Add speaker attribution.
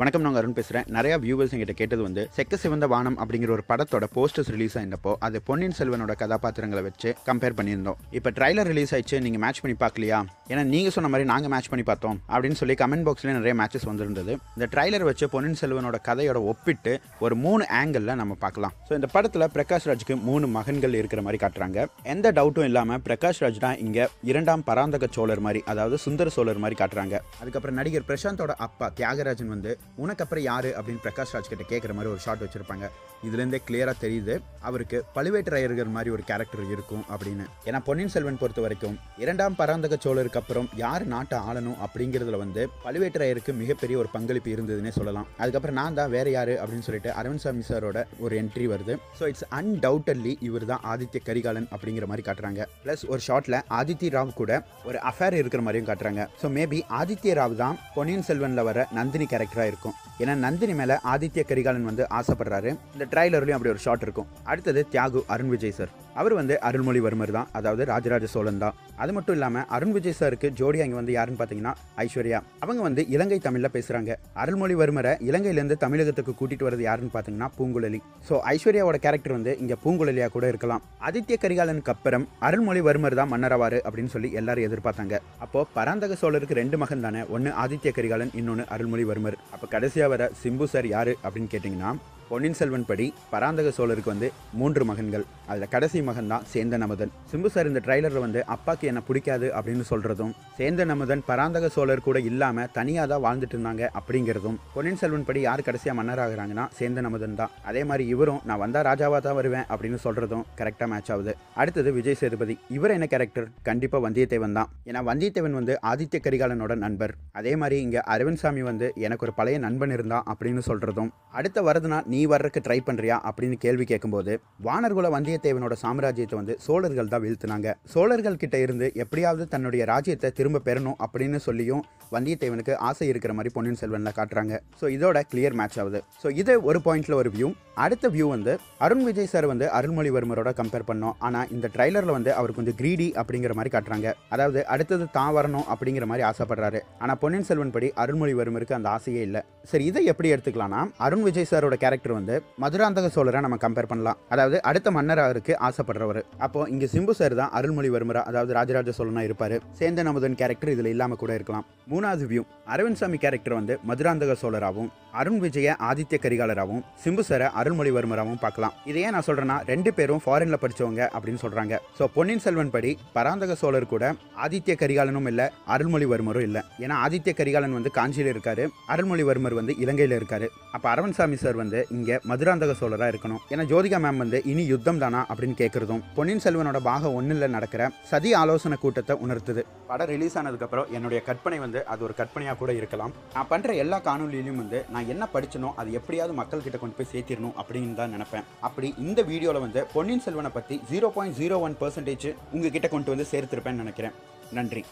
Speaker 1: வணக்கம், நான் அருண் பேசுகிறேன். நிறைய வியூவர்ஸ் என்கிட்ட கேட்டது வந்து செக்க சிவந்த வானம் அப்படிங்கிற ஒரு படத்தோட போஸ்டர்ஸ் ரிலீஸ் ஆயிருந்தப்போ அது பொன்னியின் செல்வனோட கதாபாத்திரங்களை வச்சு கம்பேர் பண்ணியிருந்தோம். இப்போ ட்ரைலர் ரிலீஸ் ஆயிடுச்சு, நீங்கள் மேட்ச் பண்ணி பார்க்கலையா? ஏன்னா நீங்கள் சொன்ன மாதிரி நாங்கள் மேட்ச் பண்ணி பார்த்தோம் அப்படின்னு சொல்லி கமெண்ட் பாக்ஸ்லேயே நிறைய மேட்சஸ் வந்துருந்தது. இந்த ட்ரைலர் வச்சு பொன்னியின் செல்வனோட கதையோட ஒப்பிட்டு ஒரு 3 ஆங்கிளில் நம்ம பார்க்கலாம். ஸோ இந்த படத்தில் பிரகாஷ் ராஜுக்கு 3 மகன்கள் இருக்கிற மாதிரி காட்டுறாங்க. எந்த டவுட்டும் இல்லாமல் பிரகாஷ் ராஜ் தான் இங்கே 2ஆம் பராந்தக சோழர் மாதிரி, அதாவது சுந்தர சோழர் மாதிரி காட்டுறாங்க. அதுக்கப்புறம் நடிகர் பிரசாந்தோட அப்பா தியாகராஜன் வந்து உனக்கு அப்புறம் யாரு அப்படின்னு பிரகாஷ் ராஜ் கிட்ட கேட்குற மாதிரி ஒரு ஷாட் வச்சிருப்பாங்க. இதுலேருந்தே கிளியராக தெரியுது அவருக்கு பழுவேட்டரையர்கள் மாதிரி ஒரு கேரக்டர் இருக்கும் அப்படின்னு. ஏன்னா பொன்னியின் செல்வன் பொறுத்த வரைக்கும் 2ஆம் பராந்தக சோழருக்கு அப்புறம் யார் நாட்டை ஆளணும் அப்படிங்கிறதுல வந்து பழுவேட்டரையருக்கு மிகப்பெரிய ஒரு பங்களிப்பு இருந்ததுன்னே சொல்லலாம். அதுக்கப்புறம் நான் தான் வேற யாரு அப்படின்னு சொல்லிட்டு அரவிந்த் சாமி சாரோட ஒரு என்ட்ரி வருது. ஸோ இட்ஸ் அன்டவுட்டட்லி இவர் தான் ஆதித்ய கரிகாலன் அப்படிங்கிற மாதிரி காட்டுறாங்க. பிளஸ் ஒரு ஷாட்ல ஆதித்ய ராவ் கூட ஒரு அஃபேர் இருக்கிற மாதிரியும் காட்டுறாங்க. ஸோ மேபி ஆதித்ய ராவ் தான் பொன்னியின் செல்வன்ல வர நந்தினி கேரக்டரா இருக்கும். ஏன்னா நந்தினி மேல ஆதித்ய கரிகாலன் வந்து ஆசைப்படுறாரு. இந்த ட்ரைலர்லயும் அப்படி ஒரு ஷாட் இருக்கும். அடுத்தது தியாகு அருண் விஜய் சார். அவர் வந்து அருள்மொழிவர்மர் தான், அதாவது ராஜராஜ சோழன் தான். அது மட்டும் இல்லாம அருண் விஜய் சாருக்கு ஜோடியா இங்க வந்து யாருன்னு பாத்தீங்கன்னா ஐஸ்வர்யா. அவங்க வந்து இலங்கை தமிழ்ல பேசுறாங்க. அருள்மொழிவர்மரை இலங்கையிலிருந்து தமிழகத்துக்கு கூட்டிட்டு வரது யாருன்னு பாத்தீங்கன்னா பூங்குழலி. ஸோ ஐஸ்வர்யாவோட கேரக்டர் வந்து இங்க பூங்குழலியா கூட இருக்கலாம். ஆதித்ய கரிகாலனுக்கு அப்புறம் அருள்மொழிவர்மர் தான் மன்னராவாரு அப்படின்னு சொல்லி எல்லாரும் எதிர்பார்த்தாங்க. அப்போ பராந்தக சோழருக்கு 2 மகன் தானே, ஒன்னு ஆதித்ய கரிகாலன், இன்னொன்னு அருள்மொழிவர்மர். அப்ப கடைசியா வர சிம்பு சார் யாரு அப்படின்னு கேட்டீங்கன்னா பொன்னியின் செல்வன் படி பராந்தக சோழருக்கு வந்து 3 மகன்கள். அதில் கடைசி மகன் தான் சேந்தன் அமுதன். சிம்பு சார் இந்த ட்ரைலரில் வந்து அப்பாக்கு என்ன பிடிக்காது அப்படின்னு சொல்கிறதும், சேந்தன் அமுதன் பராந்தக சோழர் கூட இல்லாமல் தனியாக தான் வாழ்ந்துட்டு இருந்தாங்க அப்படிங்கிறதும், பொன்னியின் செல்வன் படி யார் கடைசியாக மன்னராகிறாங்கன்னா சேந்தன் அமுதன் தான். அதே மாதிரி இவரும் நான் வந்தால் ராஜாவாக தான் வருவேன் அப்படின்னு சொல்கிறதும் கரெக்டாக மேட்ச் ஆகுது. அடுத்தது விஜய் சேதுபதி. இவர் என்ன கேரக்டர்? கண்டிப்பாக வந்தியத்தேவன் தான். ஏன்னா வந்தியத்தேவன் வந்து ஆதித்ய கரிகாலனோட நண்பர். அதே மாதிரி இங்கே அரவிந்த் சாமி வந்து எனக்கு ஒரு பழைய நண்பன் இருந்தான் அப்படின்னு சொல்கிறதும், அடுத்த வரதுனா நீ வர்றதுக்கு ட்ரை பண்றியா அப்படின்னு கேள்வி கேட்கும்போது வானர்குல வந்தியத்தேவனோட சாம்ராஜ்யத்தை வந்து சோழர்கள் தான் வீழ்த்தினாங்க. சோழர்கள் கிட்ட இருந்து எப்படியாவது தன்னுடைய ராஜ்யத்தை திரும்ப பெறணும் அப்படின்னு சொல்லியும் வந்தியத்தேவனுக்கு ஆசை இருக்கிற மாதிரி பொன்னியின் செல்வன்ல காட்டுறாங்க. ஸோ இதோட கிளியர் மேட்ச் ஆகுது. ஸோ இது ஒரு பாயிண்ட்ல ஒரு வியூ. அடுத்த வியூ வந்து அருண் விஜய் சார் வந்து அருள்மொழிவர்மரோட கம்பேர் பண்ணோம். ஆனால் இந்த ட்ரைலர்ல வந்து அவர் கொஞ்சம் கிரீடி அப்படிங்கிற மாதிரி காட்டுறாங்க. அதாவது அடுத்தது தான் வரணும் அப்படிங்கிற மாதிரி ஆசைப்படுறாரு. ஆனால் பொன்னியின் செல்வன் படி அருள்மொழிவர்மருக்கு அந்த ஆசையே இல்லை. சரி, இதை எப்படி எடுத்துக்கலாம்னா அருண் விஜய் சாரோட கேரக்டர் வந்து மதுராந்தக சோழரை நம்ம கம்பேர் பண்ணலாம். அதாவது அடுத்த மன்னராருக்கு ஆசைப்படுறவர். அப்போ இங்க சிம்பு சார் தான் அருள்மொழிவர்மரா, அதாவது ராஜராஜ சோழனா இருப்பாரு. சேந்தன் அமுதன் கேரக்டர் இதுல இல்லாம கூட இருக்கலாம். 3வது வியூ அரவிந்த் சாமி கேரக்டர் வந்து மதுராந்தக சோழராகவும், அருண் விஜய ஆதித்ய கரிகாலராகவும், சிம்பு சாரை அருள்மொழிவர்மராகவும் பார்க்கலாம். இதை ஏன் நான் சொல்றேன்னா 2 பேரும் ஃபாரின்ல படிச்சவங்க அப்படின்னு சொல்றாங்க. ஸோ பொன்னியின் செல்வன் படி பராந்தக சோழர் கூட ஆதித்ய கரிகாலனும் இல்ல, அருள்மொழிவர்மரும் இல்ல. ஏன்னா ஆதித்ய கரிகாலன் வந்து காஞ்சியில இருக்காரு, அருள்மொழிவர்மர் வந்து இலங்கையில இருக்காரு. அப்ப அரவிந்த் சாமி சார் வந்து இங்க மதுராந்தக சோழரா இருக்கணும். ஏன்னா ஜோதிகா மேம் வந்து இனி யுத்தம் தானா அப்படின்னு கேட்கறதும் பொன்னியின் செல்வனோட பாகம் 1ல் நடக்கிற சதி ஆலோசனை கூட்டத்தை உணர்த்துது. படம் ரிலீஸ் ஆனதுக்கு அப்புறம் என்னுடைய கற்பனை வந்து அது ஒரு கற்பனையா கூட இருக்கலாம். நான் பண்ற எல்லா காணொலியிலும் வந்து நான் என்ன படிச்சனோ அது எப்படியாவது மக்கள் கிட்ட கொண்டு போய் சேர்த்திடணும் அப்படின்னு தான் நினைப்பேன். அப்படி இந்த வீடியோல வந்து பொன்னியின் செல்வனை பத்தி 0.01% உங்ககிட்ட கொண்டு வந்து சேர்த்திருப்பேன்னு நினைக்கிறேன். நன்றி.